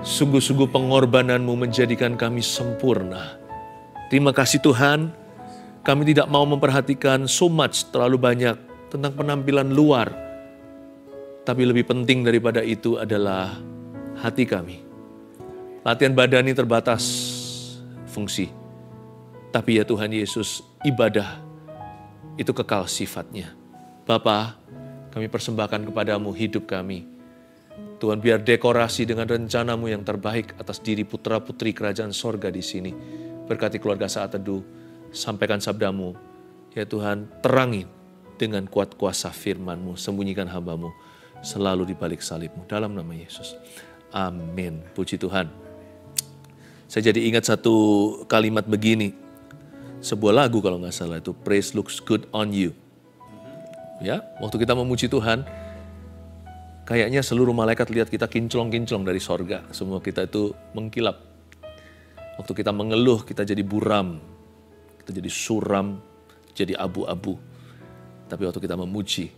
Sungguh-sungguh pengorbanan-Mu menjadikan kami sempurna. Terima kasih Tuhan, kami tidak mau memperhatikan so much, terlalu banyak tentang penampilan luar. Tapi lebih penting daripada itu adalah hati kami. Latihan badani terbatas fungsi. Tapi ya Tuhan Yesus, ibadah itu kekal sifatnya. Bapa, kami persembahkan kepadamu hidup kami. Tuhan, biar dekorasi dengan rencana-Mu yang terbaik atas diri putra-putri kerajaan sorga di sini. Berkati keluarga saat teduh, sampaikan sabda-Mu. Ya Tuhan, terangi dengan kuat kuasa firman-Mu, sembunyikan hamba-Mu selalu di balik salib-Mu. Dalam nama Yesus. Amin. Puji Tuhan. Saya jadi ingat satu kalimat begini. Sebuah lagu kalau nggak salah itu, Praise looks good on you. Ya, waktu kita memuji Tuhan, kayaknya seluruh malaikat lihat kita kinclong-kinclong dari sorga. Semua kita itu mengkilap. Waktu kita mengeluh, kita jadi buram. Kita jadi suram, jadi abu-abu. Tapi waktu kita memuji,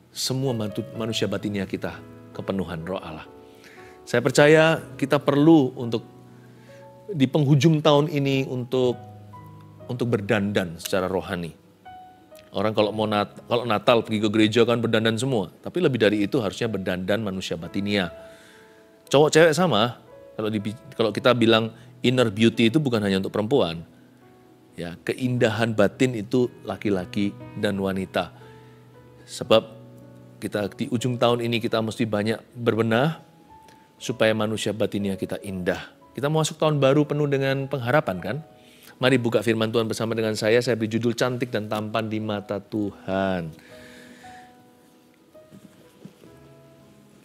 semua manusia batinnya kita kepenuhan roh Allah. Saya percaya kita perlu untuk di penghujung tahun ini untuk berdandan secara rohani. Orang kalau Natal pergi ke gereja kan berdandan semua. Tapi lebih dari itu harusnya berdandan manusia batinia. Cowok cewek sama. Kalau kita bilang inner beauty itu bukan hanya untuk perempuan. Ya, keindahan batin itu laki-laki dan wanita. Sebab kita di ujung tahun ini kita mesti banyak berbenah supaya manusia batinnya kita indah. Kita mau masuk tahun baru penuh dengan pengharapan kan? Mari buka firman Tuhan bersama dengan saya beri judul cantik dan tampan di mata Tuhan.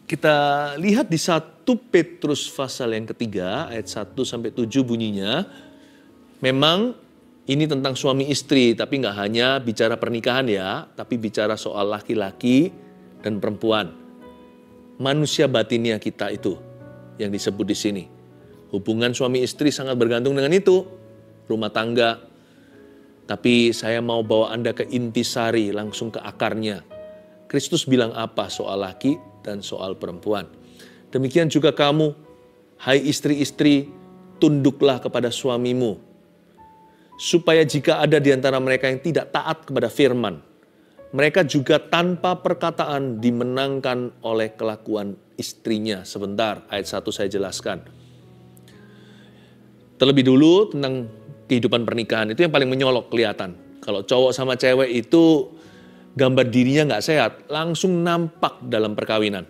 Kita lihat di 1 Petrus pasal yang ketiga, ayat 1-7 bunyinya. Memang ini tentang suami istri, tapi nggak hanya bicara pernikahan ya, tapi bicara soal laki-laki dan perempuan. Manusia batinnya kita itu yang disebut di sini. Hubungan suami istri sangat bergantung dengan itu. Rumah tangga, tapi saya mau bawa Anda ke intisari, langsung ke akarnya. Kristus bilang apa soal laki dan soal perempuan. Demikian juga kamu, hai istri-istri, tunduklah kepada suamimu, supaya jika ada di antara mereka yang tidak taat kepada firman, mereka juga tanpa perkataan dimenangkan oleh kelakuan istrinya. Sebentar, ayat 1 saya jelaskan. Terlebih dulu tentang kehidupan pernikahan itu yang paling menyolok kelihatan. Kalau cowok sama cewek itu gambar dirinya nggak sehat, langsung nampak dalam perkawinan.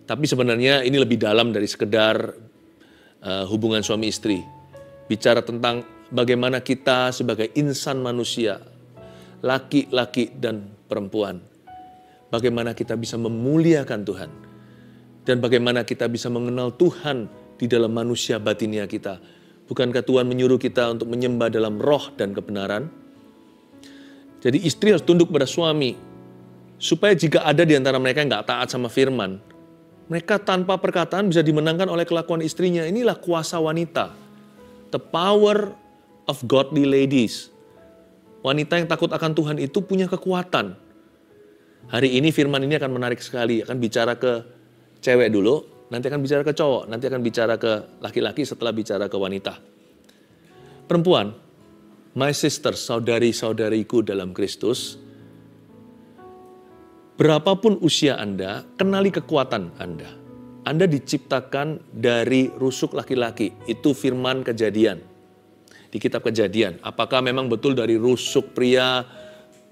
Tapi sebenarnya ini lebih dalam dari sekedar hubungan suami istri. Bicara tentang bagaimana kita sebagai insan manusia, laki-laki dan perempuan, bagaimana kita bisa memuliakan Tuhan, dan bagaimana kita bisa mengenal Tuhan di dalam manusia batinnya kita. Bukankah Tuhan menyuruh kita untuk menyembah dalam roh dan kebenaran? Jadi istri harus tunduk pada suami, supaya jika ada di antara mereka yang nggak taat sama firman, mereka tanpa perkataan bisa dimenangkan oleh kelakuan istrinya. Inilah kuasa wanita. The power of godly ladies. Wanita yang takut akan Tuhan itu punya kekuatan. Hari ini firman ini akan menarik sekali, akan bicara ke cewek dulu, nanti akan bicara ke cowok, nanti akan bicara ke laki-laki setelah bicara ke wanita. Perempuan, my sister, saudari-saudariku dalam Kristus, berapapun usia Anda, kenali kekuatan Anda. Anda diciptakan dari rusuk laki-laki, itu firman Kejadian. Di kitab Kejadian, apakah memang betul dari rusuk pria,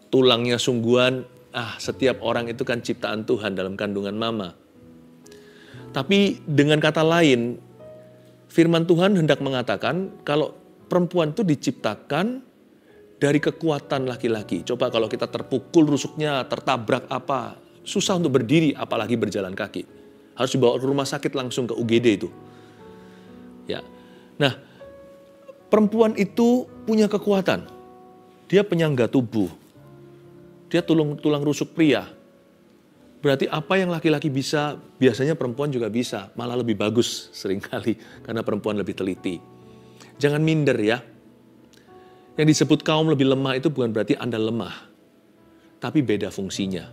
tulangnya sungguhan? Setiap orang itu kan ciptaan Tuhan dalam kandungan mama. Tapi dengan kata lain, firman Tuhan hendak mengatakan kalau perempuan itu diciptakan dari kekuatan laki-laki. Coba kalau kita terpukul rusuknya, tertabrak apa, susah untuk berdiri, apalagi berjalan kaki. Harus dibawa ke rumah sakit langsung ke UGD itu. Ya. Nah, perempuan itu punya kekuatan. Dia penyangga tubuh. Dia tulang rusuk pria. Berarti apa yang laki-laki bisa, biasanya perempuan juga bisa. Malah lebih bagus seringkali, karena perempuan lebih teliti. Jangan minder ya. Yang disebut kaum lebih lemah itu bukan berarti Anda lemah. Tapi beda fungsinya.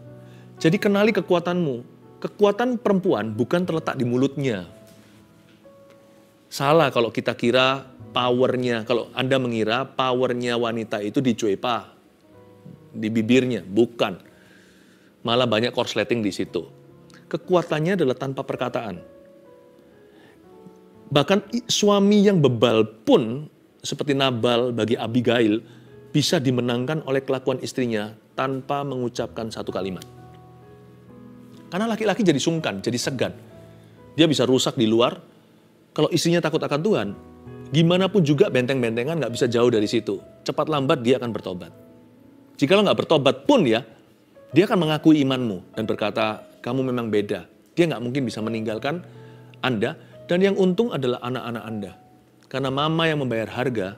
Jadi kenali kekuatanmu. Kekuatan perempuan bukan terletak di mulutnya. Salah kalau kita kira powernya, kalau Anda mengira powernya wanita itu di cuepa, di bibirnya. Bukan. Malah banyak korsleting di situ. Kekuatannya adalah tanpa perkataan. Bahkan suami yang bebal pun, seperti Nabal bagi Abigail, bisa dimenangkan oleh kelakuan istrinya tanpa mengucapkan satu kalimat. Karena laki-laki jadi sungkan, jadi segan. Dia bisa rusak di luar. Kalau istrinya takut akan Tuhan, gimana pun juga benteng-bentengan nggak bisa jauh dari situ. Cepat lambat dia akan bertobat. Jika lo nggak bertobat pun ya, dia akan mengakui imanmu dan berkata, kamu memang beda. Dia nggak mungkin bisa meninggalkan Anda, dan yang untung adalah anak-anak Anda. Karena mama yang membayar harga,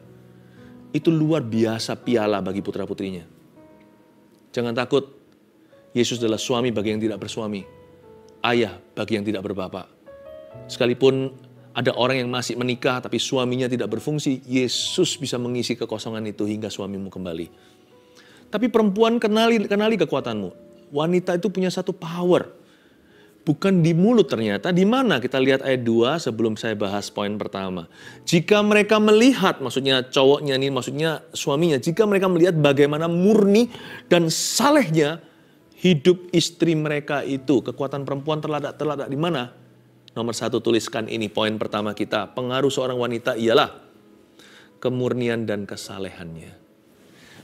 itu luar biasa piala bagi putra-putrinya. Jangan takut, Yesus adalah suami bagi yang tidak bersuami, ayah bagi yang tidak berbapak. Sekalipun ada orang yang masih menikah tapi suaminya tidak berfungsi, Yesus bisa mengisi kekosongan itu hingga suamimu kembali. Tapi perempuan, kenali kekuatanmu. Wanita itu punya satu power. Bukan di mulut ternyata. Di mana? Kita lihat ayat 2 sebelum saya bahas poin pertama. Jika mereka melihat, maksudnya cowoknya nih, maksudnya suaminya. Jika mereka melihat bagaimana murni dan salehnya hidup istri mereka itu. Kekuatan perempuan terladak di mana? Nomor 1 tuliskan ini poin pertama kita. Pengaruh seorang wanita ialah kemurnian dan kesalehannya.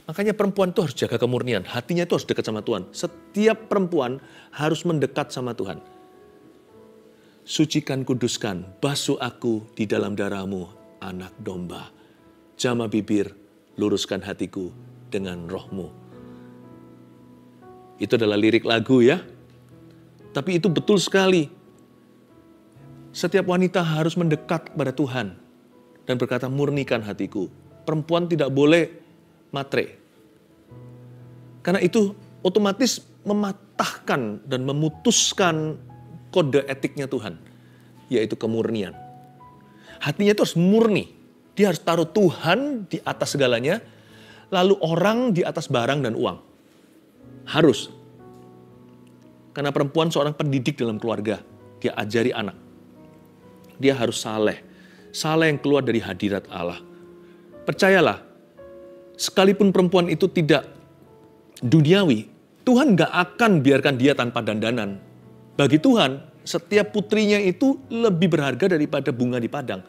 Makanya perempuan itu harus jaga kemurnian. Hatinya itu harus dekat sama Tuhan. Setiap perempuan harus mendekat sama Tuhan. Sucikan, kuduskan, basuh aku di dalam darahmu, anak domba. Jama bibir, luruskan hatiku dengan rohmu. Itu adalah lirik lagu ya. Tapi itu betul sekali. Setiap wanita harus mendekat kepada Tuhan. Dan berkata, murnikan hatiku. Perempuan tidak boleh matre. Karena itu otomatis mematahkan dan memutuskan kode etiknya Tuhan. Yaitu kemurnian. Hatinya itu harus murni. Dia harus taruh Tuhan di atas segalanya. Lalu orang di atas barang dan uang. Harus. Karena perempuan seorang pendidik dalam keluarga. Dia ajari anak. Dia harus saleh. Saleh yang keluar dari hadirat Allah. Percayalah. Sekalipun perempuan itu tidak duniawi, Tuhan gak akan biarkan dia tanpa dandanan. Bagi Tuhan, setiap putrinya itu lebih berharga daripada bunga di padang.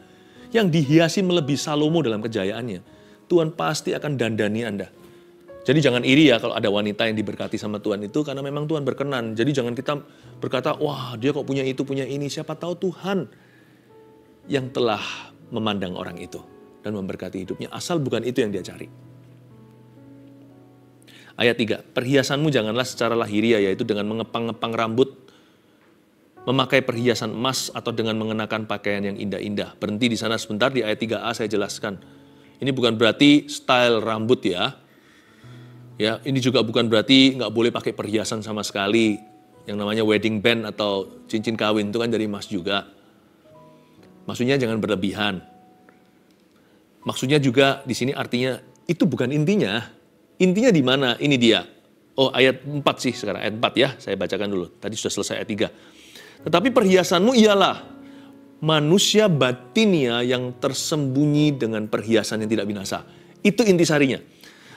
Yang dihiasi melebihi Salomo dalam kejayaannya. Tuhan pasti akan dandani Anda. Jadi jangan iri ya kalau ada wanita yang diberkati sama Tuhan itu, karena memang Tuhan berkenan. Jadi jangan kita berkata, wah dia kok punya itu, punya ini. Siapa tahu Tuhan yang telah memandang orang itu dan memberkati hidupnya. Asal bukan itu yang dia cari. Ayat 3, perhiasanmu janganlah secara lahiriah, yaitu dengan mengepang-ngepang rambut, memakai perhiasan emas, atau dengan mengenakan pakaian yang indah-indah. Berhenti di sana sebentar, di ayat 3a saya jelaskan. Ini bukan berarti style rambut ya. Ya, ini juga bukan berarti nggak boleh pakai perhiasan sama sekali. Yang namanya wedding band atau cincin kawin itu kan dari emas juga. Maksudnya jangan berlebihan. Maksudnya juga di sini artinya itu bukan intinya. Intinya di mana? Ini dia. Oh, ayat 4 sih sekarang. Ayat 4 ya, saya bacakan dulu. Tadi sudah selesai ayat 3. Tetapi perhiasanmu ialah manusia batinia yang tersembunyi dengan perhiasan yang tidak binasa. Itu intisarinya.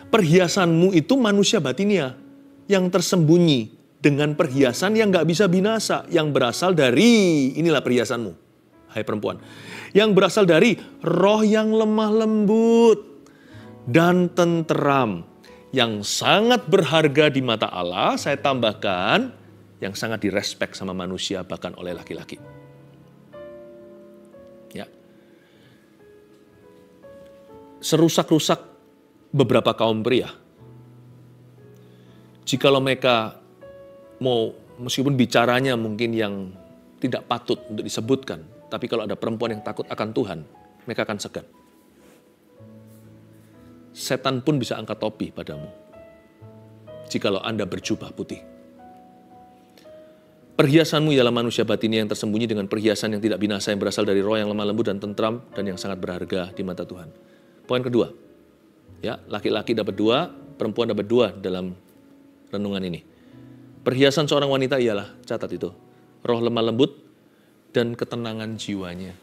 Perhiasanmu itu manusia batinia yang tersembunyi dengan perhiasan yang gak bisa binasa. Yang berasal dari, inilah perhiasanmu, hai perempuan. Yang berasal dari roh yang lemah lembut dan tenteram. Yang sangat berharga di mata Allah, saya tambahkan, yang sangat direspek sama manusia, bahkan oleh laki-laki. Ya. Serusak-rusak beberapa kaum pria. Jikalau mereka mau, meskipun bicaranya mungkin yang tidak patut untuk disebutkan, tapi kalau ada perempuan yang takut akan Tuhan, mereka akan segan. Setan pun bisa angkat topi padamu, jikalau Anda berjubah putih. Perhiasanmu ialah manusia batinnya yang tersembunyi dengan perhiasan yang tidak binasa, yang berasal dari roh yang lemah lembut dan tentram, dan yang sangat berharga di mata Tuhan. Poin kedua, ya, laki-laki dapat 2, perempuan dapat 2 dalam renungan ini. Perhiasan seorang wanita ialah, catat itu, roh lemah lembut dan ketenangan jiwanya.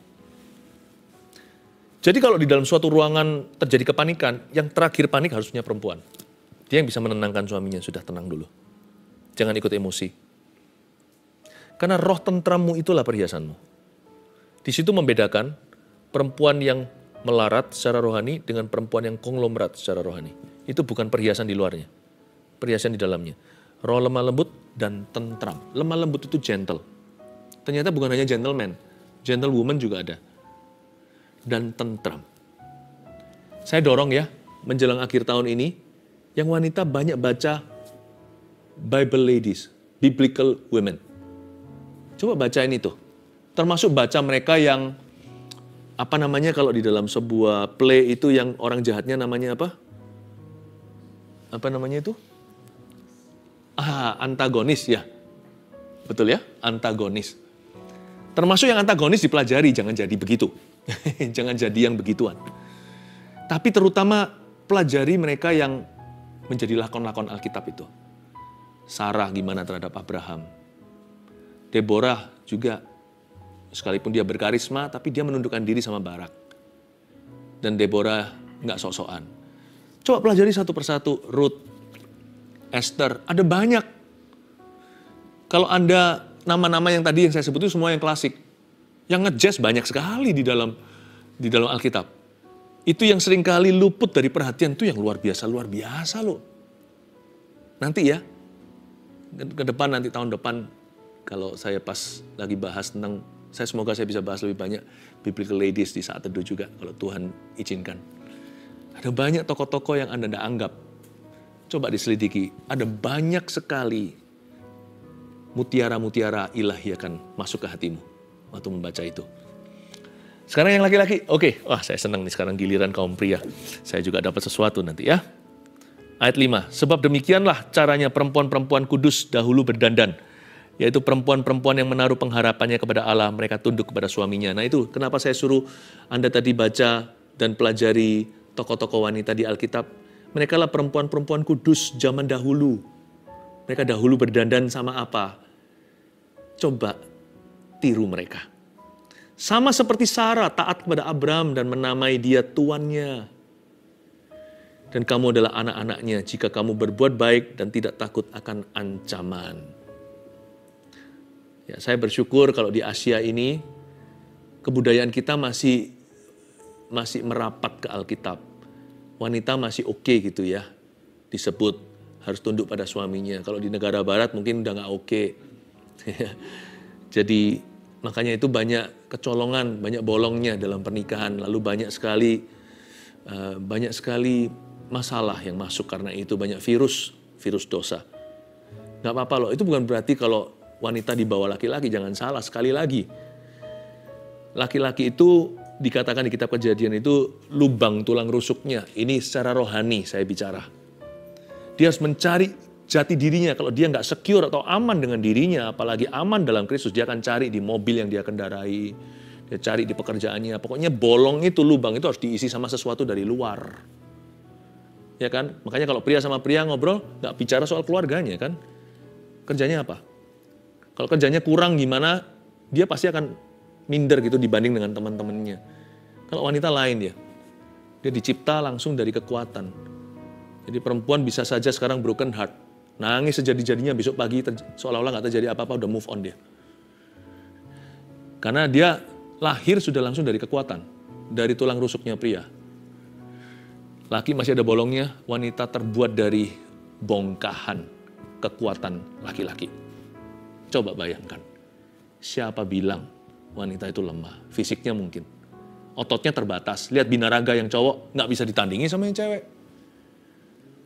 Jadi kalau di dalam suatu ruangan terjadi kepanikan, yang terakhir panik harusnya perempuan. Dia yang bisa menenangkan suaminya, sudah tenang dulu. Jangan ikut emosi. Karena roh tentrammu itulah perhiasanmu. Di situ membedakan perempuan yang melarat secara rohani dengan perempuan yang konglomerat secara rohani. Itu bukan perhiasan di luarnya, perhiasan di dalamnya. Roh lemah lembut dan tentram. Lemah lembut itu gentle. Ternyata bukan hanya gentleman, gentlewoman juga ada. Dan tentram. Saya dorong ya, menjelang akhir tahun ini, yang wanita banyak baca Bible Ladies, Biblical Women. Coba bacain itu. Termasuk baca mereka yang, apa namanya kalau di dalam sebuah play itu yang orang jahatnya namanya apa? Apa namanya itu? Antagonis ya. Betul ya, antagonis. Termasuk yang antagonis dipelajari, jangan jadi begitu. Jangan jadi yang begituan. Tapi terutama pelajari mereka yang menjadi lakon-lakon Alkitab itu. Sarah gimana terhadap Abraham. Deborah juga, sekalipun dia berkarisma, tapi dia menundukkan diri sama Barak. Dan Deborah nggak sok-sokan. Coba pelajari satu persatu, Ruth, Esther, ada banyak. Kalau Anda, nama-nama yang tadi yang saya sebut itu semua yang klasik. Yang ngejazz banyak sekali di dalam Alkitab. Itu yang seringkali luput dari perhatian, itu yang luar biasa loh. Nanti ya, ke depan nanti tahun depan, kalau saya pas lagi bahas tentang, semoga saya bisa bahas lebih banyak Biblical Ladies di saat teduh juga, kalau Tuhan izinkan. Ada banyak tokoh-tokoh yang Anda tidak anggap. Coba diselidiki, ada banyak sekali mutiara-mutiara ilahi akan masuk ke hatimu waktu membaca itu. Sekarang yang laki-laki, oke. Wah, saya senang nih sekarang giliran kaum pria. Saya juga dapat sesuatu nanti ya. Ayat 5, sebab demikianlah caranya perempuan-perempuan kudus dahulu berdandan. Yaitu perempuan-perempuan yang menaruh pengharapannya kepada Allah, mereka tunduk kepada suaminya. Nah itu kenapa saya suruh Anda tadi baca dan pelajari tokoh-tokoh wanita di Alkitab. Mereka lah perempuan-perempuan kudus zaman dahulu. Mereka dahulu berdandan sama apa? Coba tiru mereka. Sama seperti Sarah taat kepada Abraham dan menamai dia tuannya. Dan kamu adalah anak-anaknya jika kamu berbuat baik dan tidak takut akan ancaman. Ya, saya bersyukur kalau di Asia ini kebudayaan kita masih merapat ke Alkitab. Wanita masih oke gitu ya, disebut harus tunduk pada suaminya. Kalau di negara barat mungkin udah nggak oke. Jadi makanya itu banyak kecolongan, banyak bolongnya dalam pernikahan. Lalu banyak sekali masalah yang masuk karena itu, banyak virus dosa. Nggak apa-apa loh, itu bukan berarti kalau wanita dibawa laki-laki, jangan salah. Sekali lagi, laki-laki itu dikatakan di kitab Kejadian itu lubang tulang rusuknya. Ini secara rohani saya bicara. Dia harus mencari jati dirinya. Kalau dia nggak secure atau aman dengan dirinya, apalagi aman dalam Kristus, dia akan cari di mobil yang dia kendarai, dia cari di pekerjaannya. Pokoknya bolong itu, lubang itu harus diisi sama sesuatu dari luar. Ya kan? Makanya kalau pria sama pria ngobrol, nggak bicara soal keluarganya kan. Kerjanya apa? Kalau kerjanya kurang gimana, dia pasti akan minder gitu dibanding dengan teman-temannya. Kalau wanita lain dia dicipta langsung dari kekuatan. Jadi perempuan bisa saja sekarang broken heart, nangis sejadi-jadinya, besok pagi seolah-olah nggak terjadi apa-apa, udah move on dia. Karena dia lahir sudah langsung dari kekuatan, dari tulang rusuknya pria. Laki masih ada bolongnya, wanita terbuat dari bongkahan kekuatan laki-laki. Coba bayangkan, siapa bilang wanita itu lemah? Fisiknya mungkin, ototnya terbatas. Lihat binaraga yang cowok nggak bisa ditandingi sama yang cewek.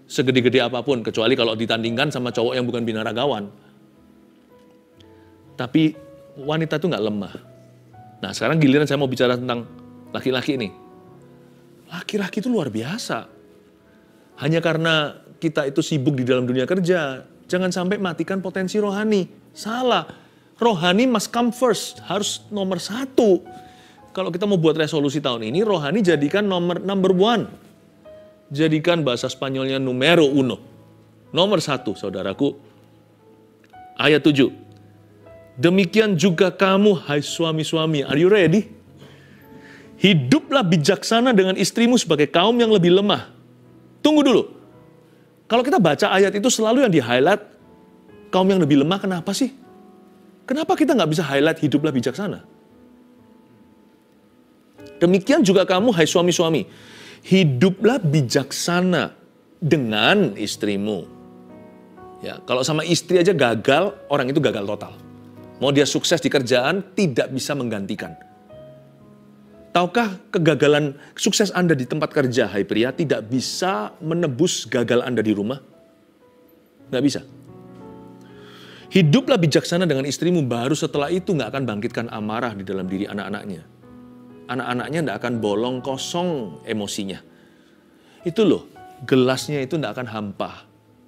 Segede-gede apapun, kecuali kalau ditandingkan sama cowok yang bukan binaragawan. Tapi wanita itu nggak lemah. Nah sekarang giliran saya mau bicara tentang laki-laki ini. Laki-laki itu luar biasa. Hanya karena kita itu sibuk di dalam dunia kerja, jangan sampai matikan potensi rohani. Salah. Rohani must come first, harus nomor 1. Kalau kita mau buat resolusi tahun ini, rohani jadikan number 1. Jadikan bahasa Spanyolnya numero 1. Nomor 1, saudaraku. Ayat 7. Demikian juga kamu, hai suami-suami. Are you ready? Hiduplah bijaksana dengan istrimu sebagai kaum yang lebih lemah. Tunggu dulu. Kalau kita baca ayat itu selalu yang di-highlight kaum yang lebih lemah, kenapa sih? Kenapa kita nggak bisa highlight hiduplah bijaksana? Demikian juga kamu, hai suami-suami. Hiduplah bijaksana dengan istrimu. Ya, kalau sama istri aja gagal, orang itu gagal total. Mau dia sukses di kerjaan, tidak bisa menggantikan. Tahukah kegagalan sukses Anda di tempat kerja, hai pria, tidak bisa menebus gagal Anda di rumah? Nggak bisa. Hiduplah bijaksana dengan istrimu, baru setelah itu nggak akan bangkitkan amarah di dalam diri anak-anaknya. Anak-anaknya nggak akan bolong kosong emosinya. Itu loh, gelasnya itu nggak akan hampa.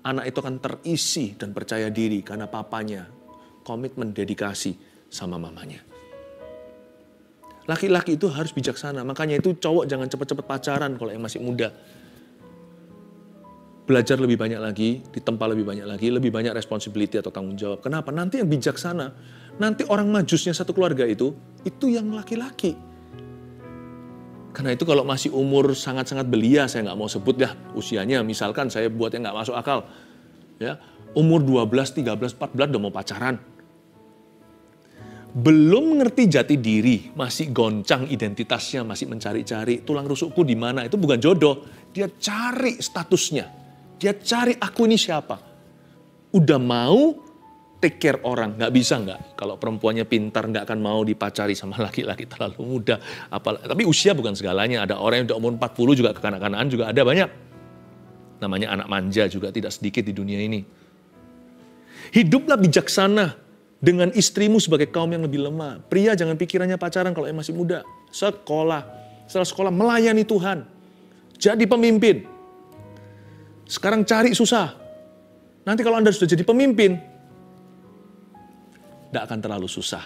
Anak itu akan terisi dan percaya diri karena papanya komitmen dedikasi sama mamanya. Laki-laki itu harus bijaksana, makanya itu cowok jangan cepat-cepat pacaran kalau yang masih muda. Belajar lebih banyak lagi, ditempa lebih banyak lagi, lebih banyak responsibility atau tanggung jawab. Kenapa? Nanti yang bijaksana, nanti orang majusnya satu keluarga itu yang laki-laki. Karena itu kalau masih umur sangat-sangat belia, saya nggak mau sebut ya usianya, misalkan saya buat yang nggak masuk akal. Ya, umur 12, 13, 14 udah mau pacaran. Belum mengerti jati diri, masih goncang identitasnya, masih mencari-cari tulang rusukku di mana, itu bukan jodoh. Dia cari statusnya, dia cari aku ini siapa. Udah mau take care orang, nggak bisa nggak. Kalau perempuannya pintar nggak akan mau dipacari sama laki-laki terlalu muda. Tapi usia bukan segalanya, ada orang yang udah umur 40 juga kekanak-kanakan juga ada banyak. Namanya anak manja juga tidak sedikit di dunia ini. Hiduplah bijaksana dengan istrimu sebagai kaum yang lebih lemah. Pria jangan pikirannya pacaran kalau yang masih muda. Setelah sekolah melayani Tuhan. Jadi pemimpin. Sekarang cari susah. Nanti kalau Anda sudah jadi pemimpin, tidak akan terlalu susah.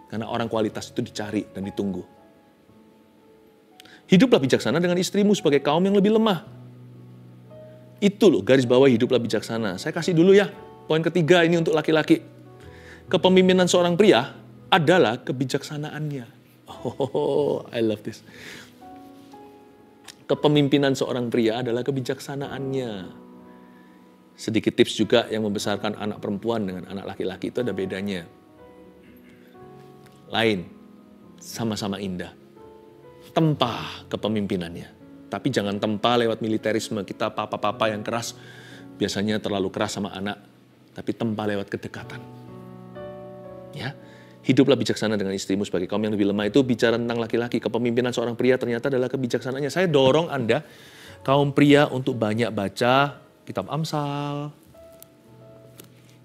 Karena orang kualitas itu dicari dan ditunggu. Hiduplah bijaksana dengan istrimu sebagai kaum yang lebih lemah. Itu loh garis bawah hiduplah bijaksana. Saya kasih dulu ya, poin ketiga ini untuk laki-laki. Kepemimpinan seorang pria adalah kebijaksanaannya. Oh, I love this. Kepemimpinan seorang pria adalah kebijaksanaannya. Sedikit tips juga yang membesarkan anak perempuan dengan anak laki-laki itu ada bedanya. Lain, sama-sama indah. Tempa kepemimpinannya. Tapi jangan tempa lewat militerisme. Kita papa-papa yang keras, biasanya terlalu keras sama anak. Tapi tempa lewat kedekatan. Ya, hiduplah bijaksana dengan istrimu sebagai kaum yang lebih lemah. Itu bicara tentang laki-laki. Kepemimpinan seorang pria ternyata adalah kebijaksanaannya. Saya dorong Anda, kaum pria, untuk banyak baca kitab Amsal.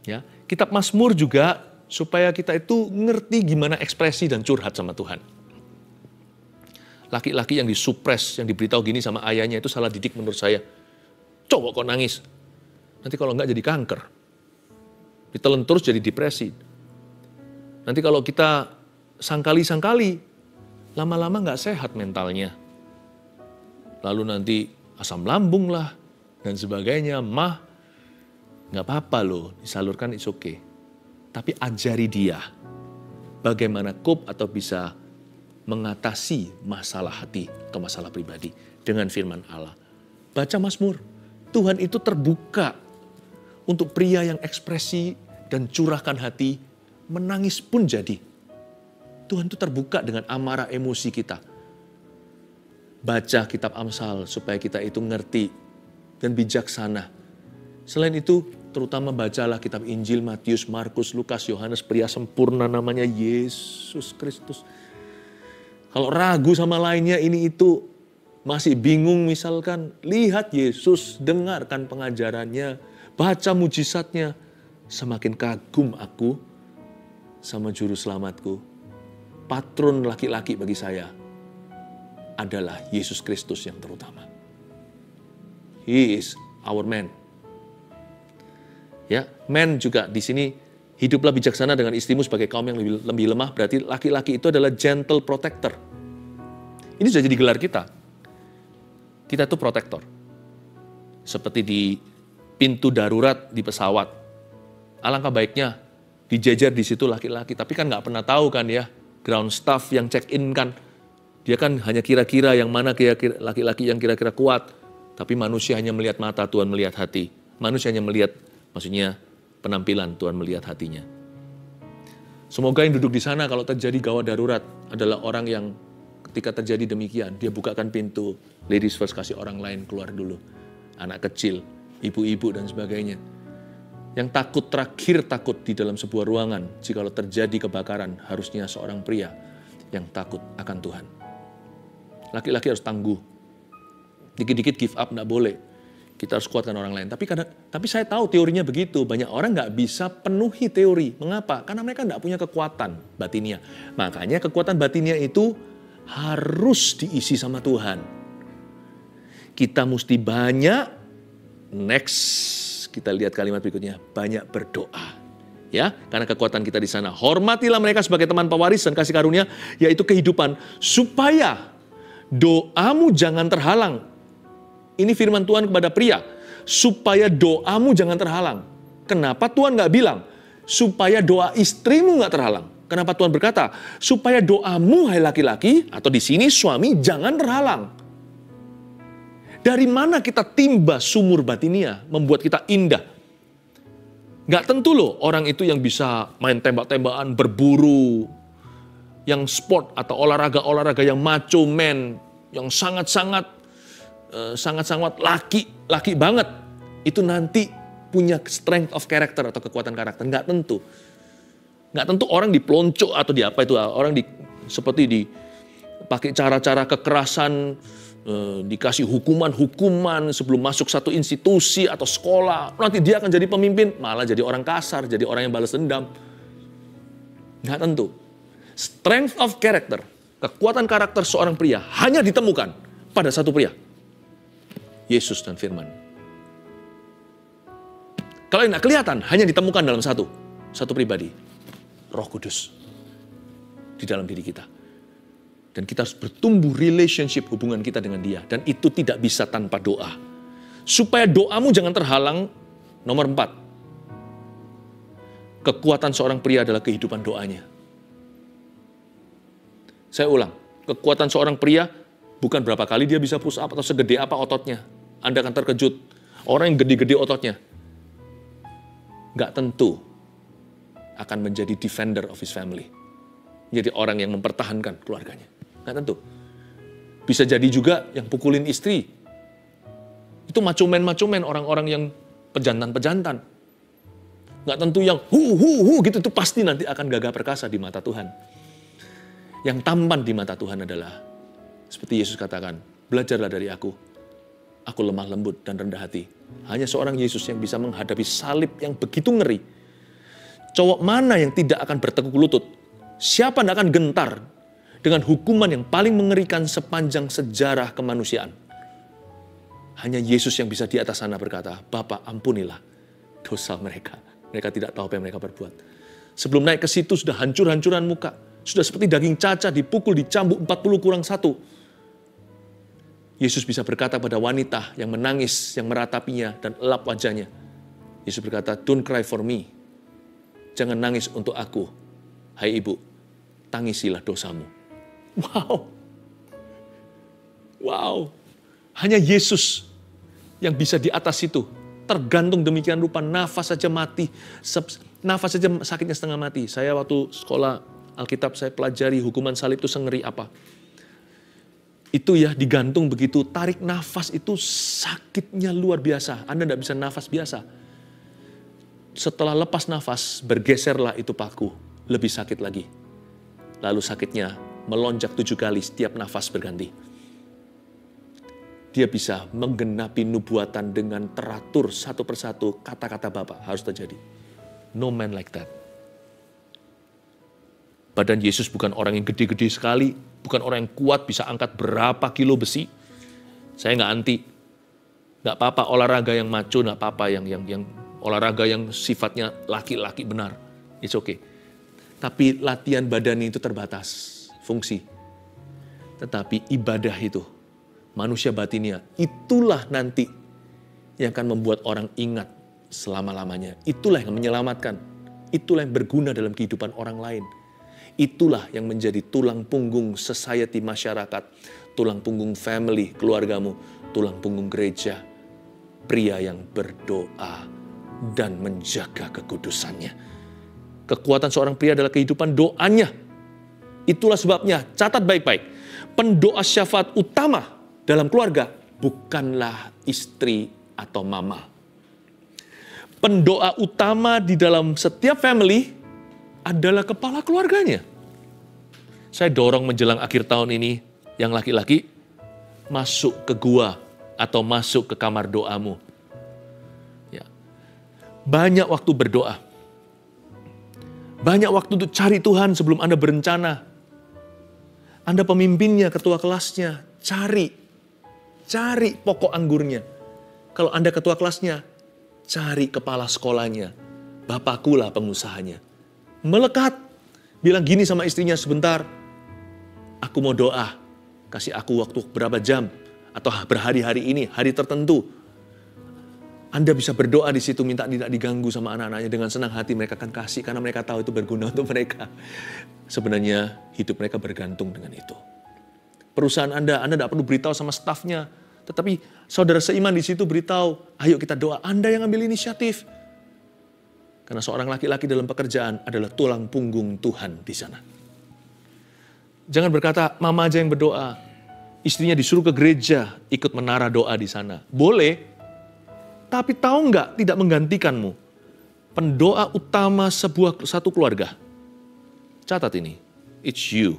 Ya, kitab Mazmur juga, supaya kita itu ngerti gimana ekspresi dan curhat sama Tuhan. Laki-laki yang disupres, yang diberitahu gini sama ayahnya itu salah didik menurut saya. Cowok kok nangis. Nanti kalau enggak jadi kanker. Ditelan terus jadi depresi. Nanti kalau kita sangkali-sangkali, lama-lama nggak sehat mentalnya. Lalu nanti asam lambung lah, dan sebagainya. Nggak apa-apa loh, disalurkan it's okay. Tapi ajari dia bagaimana cope atau bisa mengatasi masalah hati atau masalah pribadi dengan firman Allah. Baca Mazmur, Tuhan itu terbuka untuk pria yang ekspresi dan curahkan hati. Menangis pun jadi. Tuhan itu terbuka dengan amarah emosi kita. Baca kitab Amsal supaya kita itu ngerti dan bijaksana. Selain itu, terutama bacalah kitab Injil, Matius, Markus, Lukas, Yohanes, pria sempurna namanya Yesus Kristus. Kalau ragu sama lainnya ini itu, masih bingung misalkan, lihat Yesus, dengarkan pengajarannya, baca mujizatnya. Semakin kagum aku sama juru selamatku. Patron laki-laki bagi saya adalah Yesus Kristus yang terutama. He is our man. Ya, man juga di sini, hiduplah bijaksana dengan istrimu sebagai kaum yang lebih lemah, berarti laki-laki itu adalah gentle protector. Ini sudah jadi gelar kita. Kita tuh protector. Seperti di pintu darurat di pesawat. Alangkah baiknya dijejer di situ laki-laki, tapi kan nggak pernah tahu kan ya, ground staff yang check-in kan, Dia kan hanya kira-kira yang mana kira-kira laki-laki yang kira-kira kuat. Tapi manusia hanya melihat mata, Tuhan melihat hati. Manusia hanya melihat, maksudnya penampilan, Tuhan melihat hatinya. Semoga yang duduk di sana kalau terjadi gawat darurat adalah orang yang ketika terjadi demikian, dia bukakan pintu, ladies first, kasih orang lain keluar dulu. Anak kecil, ibu-ibu dan sebagainya. Yang terakhir takut di dalam sebuah ruangan, jikalau terjadi kebakaran, harusnya seorang pria yang takut akan Tuhan. Laki-laki harus tangguh. Dikit-dikit give up, nggak boleh. Kita harus kuatkan orang lain. Tapi saya tahu teorinya begitu. Banyak orang nggak bisa penuhi teori. Mengapa? Karena mereka nggak punya kekuatan batinnya. Makanya kekuatan batinnya itu harus diisi sama Tuhan. Kita mesti banyak, next kita lihat kalimat berikutnya, banyak berdoa. Ya, karena kekuatan kita di sana. Hormatilah mereka sebagai teman pewaris dan kasih karunia, yaitu kehidupan, supaya doamu jangan terhalang. Ini firman Tuhan kepada pria, supaya doamu jangan terhalang. Kenapa Tuhan nggak bilang, supaya doa istrimu nggak terhalang? Kenapa Tuhan berkata, supaya doamu, hai laki-laki, atau di sini suami, jangan terhalang. Dari mana kita timba sumur batinia, membuat kita indah? Nggak tentu loh orang itu yang bisa main tembak-tembakan, berburu, yang sport atau olahraga-olahraga yang macho man, yang sangat-sangat laki banget. Itu nanti punya strength of character atau kekuatan karakter. Nggak tentu. Nggak tentu orang dipelonco atau di apa itu, orang seperti dipakai cara-cara kekerasan, dikasih hukuman sebelum masuk satu institusi atau sekolah. Nanti dia akan jadi pemimpin, malah jadi orang kasar, jadi orang yang balas dendam. Nggak tentu. Strength of character, kekuatan karakter seorang pria hanya ditemukan pada satu pria. Yesus dan firman. Kalau nggak kelihatan, hanya ditemukan dalam satu pribadi. Roh Kudus di dalam diri kita. Dan kita harus bertumbuh relationship hubungan kita dengan dia. Dan itu tidak bisa tanpa doa. Supaya doamu jangan terhalang, nomor 4. Kekuatan seorang pria adalah kehidupan doanya. Saya ulang, kekuatan seorang pria bukan berapa kali dia bisa push up atau segede apa ototnya. Anda akan terkejut. Orang yang gede-gede ototnya, nggak tentu akan menjadi defender of his family. Jadi orang yang mempertahankan keluarganya. Nggak tentu. Bisa jadi juga yang pukulin istri. Itu macumen orang-orang yang pejantan-pejantan. Nggak tentu yang hu gitu, itu pasti nanti akan gagah perkasa di mata Tuhan. Yang tampan di mata Tuhan adalah, seperti Yesus katakan, belajarlah dari aku. Aku lemah lembut dan rendah hati. Hanya seorang Yesus yang bisa menghadapi salib yang begitu ngeri. Cowok mana yang tidak akan bertekuk lutut? Siapa yang akan gentar dengan hukuman yang paling mengerikan sepanjang sejarah kemanusiaan? Hanya Yesus yang bisa di atas sana berkata, Bapa ampunilah dosa mereka. Mereka tidak tahu apa yang mereka berbuat. Sebelum naik ke situ sudah hancur-hancuran muka. Sudah seperti daging caca dipukul, dicambuk 40+1. Yesus bisa berkata pada wanita yang menangis, yang meratapinya dan elap wajahnya. Yesus berkata, don't cry for me. Jangan nangis untuk aku. Hai ibu, tangisilah dosamu. Wow. Hanya Yesus yang bisa di atas itu. Tergantung demikian rupa, nafas saja mati. Nafas saja sakitnya setengah mati. Saya waktu sekolah Alkitab, saya pelajari hukuman salib itu sengeri apa. Itu ya digantung begitu, tarik nafas itu sakitnya luar biasa. Anda tidak bisa nafas biasa. Setelah lepas nafas, bergeserlah itu paku, lebih sakit lagi. Lalu sakitnya melonjak 7 kali setiap nafas berganti. Dia bisa menggenapi nubuatan dengan teratur satu persatu kata-kata Bapa harus terjadi. No man like that. Badan Yesus bukan orang yang gede-gede sekali, bukan orang yang kuat bisa angkat berapa kilo besi. Saya nggak anti. Nggak apa-apa olahraga yang maco, nggak apa-apa yang olahraga yang sifatnya laki-laki benar. It's okay. Tapi latihan badan itu terbatas fungsi. Tetapi ibadah itu, manusia batinnya, itulah nanti yang akan membuat orang ingat selama-lamanya. Itulah yang menyelamatkan. Itulah yang berguna dalam kehidupan orang lain. Itulah yang menjadi tulang punggung society masyarakat, tulang punggung family, keluargamu, tulang punggung gereja. Pria yang berdoa dan menjaga kekudusannya. Kekuatan seorang pria adalah kehidupan doanya. Itulah sebabnya, catat baik-baik. Pendoa syafaat utama dalam keluarga bukanlah istri atau mama. Pendoa utama di dalam setiap family adalah kepala keluarganya. Saya dorong menjelang akhir tahun ini, yang laki-laki masuk ke gua atau masuk ke kamar doamu. Ya. Banyak waktu berdoa. Banyak waktu untuk cari Tuhan sebelum Anda berencana. Anda pemimpinnya, ketua kelasnya, cari pokok anggurnya. Kalau Anda ketua kelasnya, cari kepala sekolahnya. Bapakkulah pengusahanya. Melekat, bilang gini sama istrinya, sebentar, aku mau doa, kasih aku waktu berapa jam, atau berhari-hari ini, hari tertentu. Anda bisa berdoa di situ, minta tidak diganggu sama anak-anaknya, dengan senang hati mereka akan kasih, karena mereka tahu itu berguna untuk mereka. Sebenarnya hidup mereka bergantung dengan itu. Perusahaan Anda tidak perlu beritahu sama stafnya, tetapi saudara seiman di situ beritahu, ayo kita doa, Anda yang ambil inisiatif. Karena seorang laki-laki dalam pekerjaan adalah tulang punggung Tuhan di sana. Jangan berkata, mama aja yang berdoa. Istrinya disuruh ke gereja, ikut menara doa di sana. Boleh, tapi tahu nggak tidak menggantikanmu. Pendoa utama satu keluarga. Catat ini, it's you,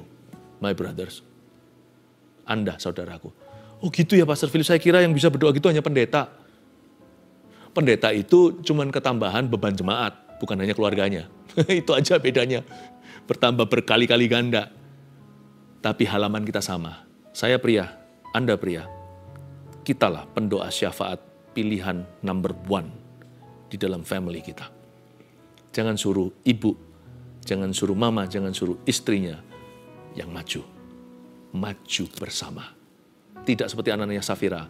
my brothers. Anda, saudaraku. Oh gitu ya Pastor Philip, saya kira yang bisa berdoa gitu hanya pendeta. Pendeta itu cuman ketambahan beban jemaat, bukan hanya keluarganya. Itu aja bedanya. Bertambah berkali-kali ganda. Tapi halaman kita sama. Saya pria, Anda pria. Kitalah pendoa syafaat pilihan number 1 di dalam family kita. Jangan suruh ibu, jangan suruh mama, jangan suruh istrinya yang maju. Maju bersama. Tidak seperti anak-anaknya Safira,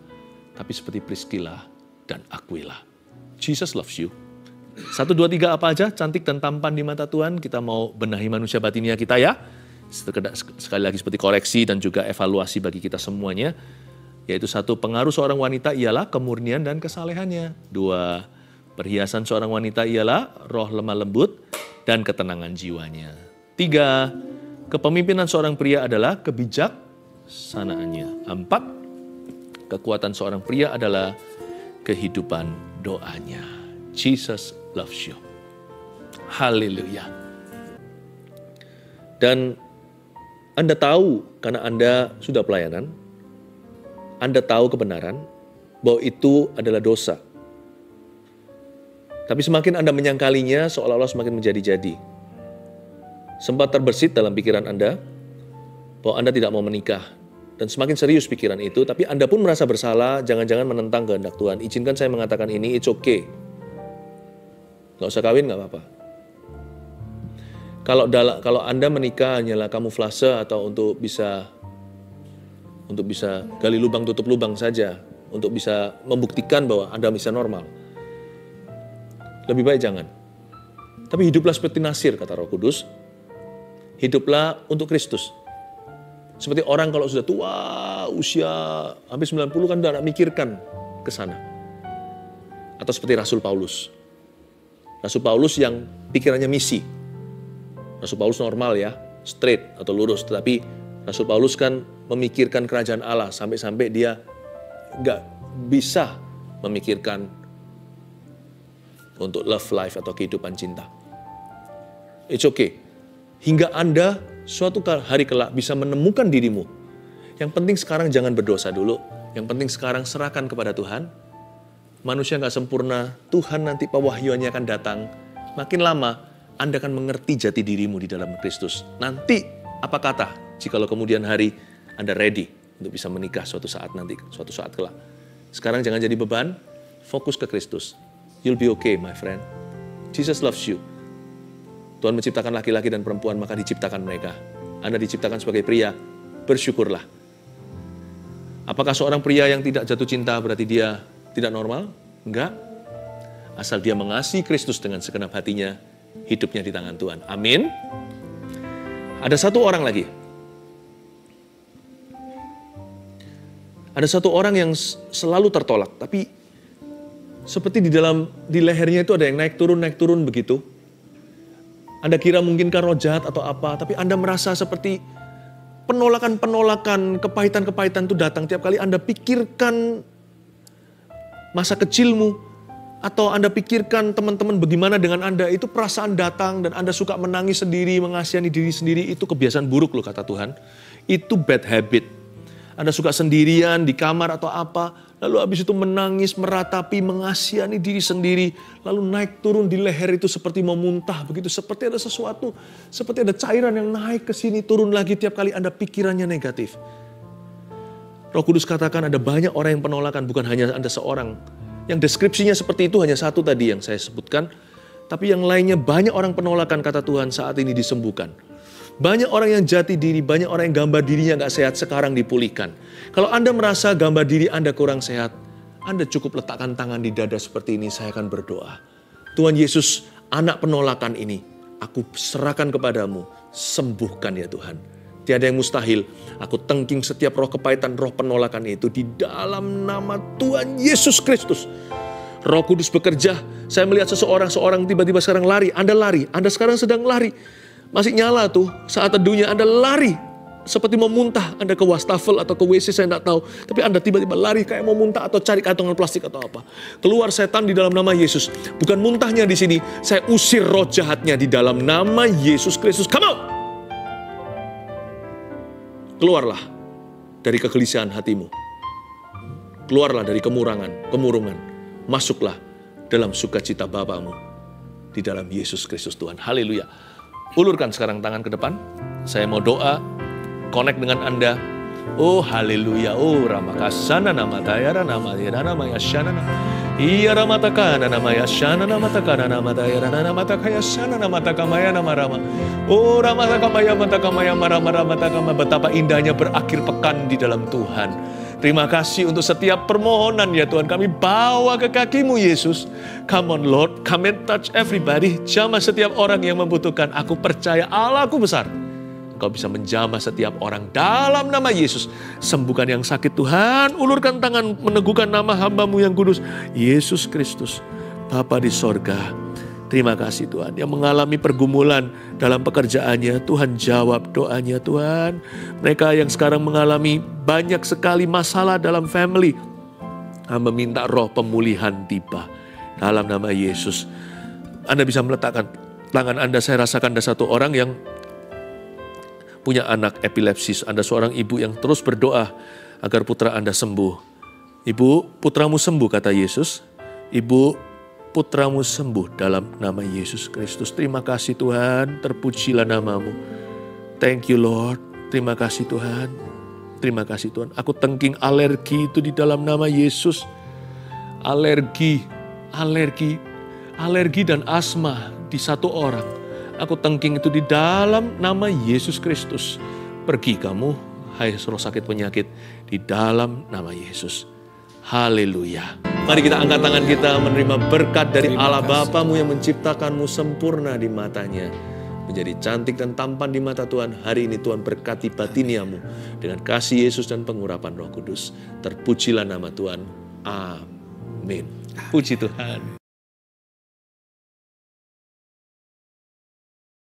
tapi seperti Priscilla dan Aquila. Jesus loves you. 1, 2, 3 apa aja cantik dan tampan di mata Tuhan. Kita mau benahi manusia batinia kita ya. Sekali lagi seperti koreksi dan juga evaluasi bagi kita semuanya. Yaitu 1, pengaruh seorang wanita ialah kemurnian dan kesalehannya. 2, perhiasan seorang wanita ialah roh lemah lembut dan ketenangan jiwanya. 3, kepemimpinan seorang pria adalah kebijaksanaannya. 4, kekuatan seorang pria adalah kehidupan doanya. Jesus loves you. Haleluya. Dan Anda tahu karena Anda sudah pelayanan, Anda tahu kebenaran bahwa itu adalah dosa. Tapi semakin Anda menyangkalinya seolah-olah semakin menjadi-jadi. Sempat terbersit dalam pikiran Anda bahwa Anda tidak mau menikah. Dan semakin serius pikiran itu, tapi Anda pun merasa bersalah, jangan-jangan menentang kehendak Tuhan. Izinkan saya mengatakan ini, it's okay. Nggak usah kawin, nggak apa-apa. Kalau Anda menikah hanyalah kamuflase atau untuk bisa gali lubang tutup lubang saja, untuk bisa membuktikan bahwa Anda bisa normal. Lebih baik jangan. Tapi hiduplah seperti Nasir, kata Roh Kudus. Hiduplah untuk Kristus. Seperti orang kalau sudah tua, usia hampir 90 kan tidak mikirkan ke sana. Atau seperti Rasul Paulus. Rasul Paulus yang pikirannya misi. Rasul Paulus normal ya, straight atau lurus. Tetapi Rasul Paulus kan memikirkan kerajaan Allah sampai-sampai dia nggak bisa memikirkan untuk love life atau kehidupan cinta. It's okay. Hingga Anda suatu hari kelak bisa menemukan dirimu. Yang penting sekarang jangan berdosa dulu. Yang penting sekarang serahkan kepada Tuhan. Manusia nggak sempurna, Tuhan nanti pewahyuannya akan datang. Makin lama, Anda akan mengerti jati dirimu di dalam Kristus. Nanti, apa kata, jikalau kemudian hari Anda ready untuk bisa menikah suatu saat nanti, suatu saat kelak. Sekarang jangan jadi beban, fokus ke Kristus. You'll be okay, my friend. Jesus loves you. Tuhan menciptakan laki-laki dan perempuan, maka diciptakan mereka. Anda diciptakan sebagai pria, bersyukurlah. Apakah seorang pria yang tidak jatuh cinta berarti dia tidak normal? Enggak. Asal dia mengasihi Kristus dengan segenap hatinya, hidupnya di tangan Tuhan. Amin. Ada satu orang lagi. Ada satu orang yang selalu tertolak, tapi seperti di lehernya itu ada yang naik turun begitu. Anda kira mungkinkah roh jahat atau apa, tapi Anda merasa seperti penolakan, kepahitan itu datang tiap kali Anda pikirkan masa kecilmu, atau Anda pikirkan teman-teman bagaimana dengan Anda, itu perasaan datang dan Anda suka menangis sendiri, mengasihani diri sendiri, itu kebiasaan buruk loh kata Tuhan. Itu bad habit. Anda suka sendirian di kamar atau apa, lalu habis itu menangis, meratapi, mengasihani diri sendiri, lalu naik turun di leher itu seperti mau muntah begitu, seperti ada sesuatu, seperti ada cairan yang naik ke sini, turun lagi tiap kali Anda pikirannya negatif. Roh Kudus katakan ada banyak orang yang penolakan, bukan hanya Anda seorang. Yang deskripsinya seperti itu hanya satu tadi yang saya sebutkan, tapi yang lainnya banyak orang penolakan kata Tuhan saat ini disembuhkan. Banyak orang yang jati diri, banyak orang yang gambar dirinya gak sehat, sekarang dipulihkan. Kalau Anda merasa gambar diri Anda kurang sehat, Anda cukup letakkan tangan di dada seperti ini, saya akan berdoa. Tuhan Yesus, anak penolakan ini, aku serahkan kepadamu, sembuhkan ya Tuhan. Tiada yang mustahil, aku tengking setiap roh kepahitan, roh penolakan itu di dalam nama Tuhan Yesus Kristus. Roh Kudus bekerja, saya melihat seorang tiba-tiba sekarang lari, Anda sekarang sedang lari. Masih nyala tuh saat teduhnya Anda lari seperti mau muntah. Anda ke wastafel atau ke WC saya tidak tahu. Tapi Anda tiba-tiba lari kayak mau muntah atau cari kantongan plastik atau apa. Keluar setan di dalam nama Yesus. Bukan muntahnya di sini. Saya usir roh jahatnya di dalam nama Yesus Kristus. Come out! Keluarlah dari kegelisahan hatimu. Keluarlah dari kemurungan. Masuklah dalam sukacita Bapamu di dalam Yesus Kristus Tuhan. Haleluya. Ulurkan sekarang tangan ke depan. Saya mau doa, connect dengan Anda. Oh haleluya, oh ramakasana namatayara namayana namayashana iya ramatakana namayashana namatakana namatayara namatakayashana namatakamaya namarama. Oh ramatakamaya matakamaya marama. Betapa indahnya berakhir pekan di dalam Tuhan. Terima kasih untuk setiap permohonan ya Tuhan. Kami bawa ke kaki-Mu Yesus. Come on Lord, come and touch everybody. Jamah setiap orang yang membutuhkan. Aku percaya Allahku besar. Engkau bisa menjamah setiap orang dalam nama Yesus. Sembuhkan yang sakit Tuhan. Ulurkan tangan meneguhkan nama hamba-Mu yang kudus. Yesus Kristus, Bapa di sorga. Terima kasih Tuhan. Yang mengalami pergumulan dalam pekerjaannya, Tuhan jawab doanya Tuhan. Mereka yang sekarang mengalami banyak sekali masalah dalam family, hamba minta roh pemulihan tiba. Dalam nama Yesus. Anda bisa meletakkan tangan Anda, saya rasakan ada satu orang yang punya anak epilepsis. Anda seorang ibu yang terus berdoa agar putra Anda sembuh. Ibu, putramu sembuh kata Yesus. Ibu, putramu sembuh dalam nama Yesus Kristus. Terima kasih Tuhan, terpujilah nama-Mu. Thank you Lord, terima kasih Tuhan. Terima kasih Tuhan. Aku tengking alergi itu di dalam nama Yesus. Alergi dan asma di satu orang. Aku tengking itu di dalam nama Yesus Kristus. Pergi kamu, hai roh sakit penyakit, di dalam nama Yesus. Haleluya. Mari kita angkat tangan kita menerima berkat dari Allah Bapamu yang menciptakanmu sempurna di matanya. Menjadi cantik dan tampan di mata Tuhan. Hari ini Tuhan berkati batiniamu dengan kasih Yesus dan pengurapan Roh Kudus. Terpujilah nama Tuhan. Amin. Puji Tuhan.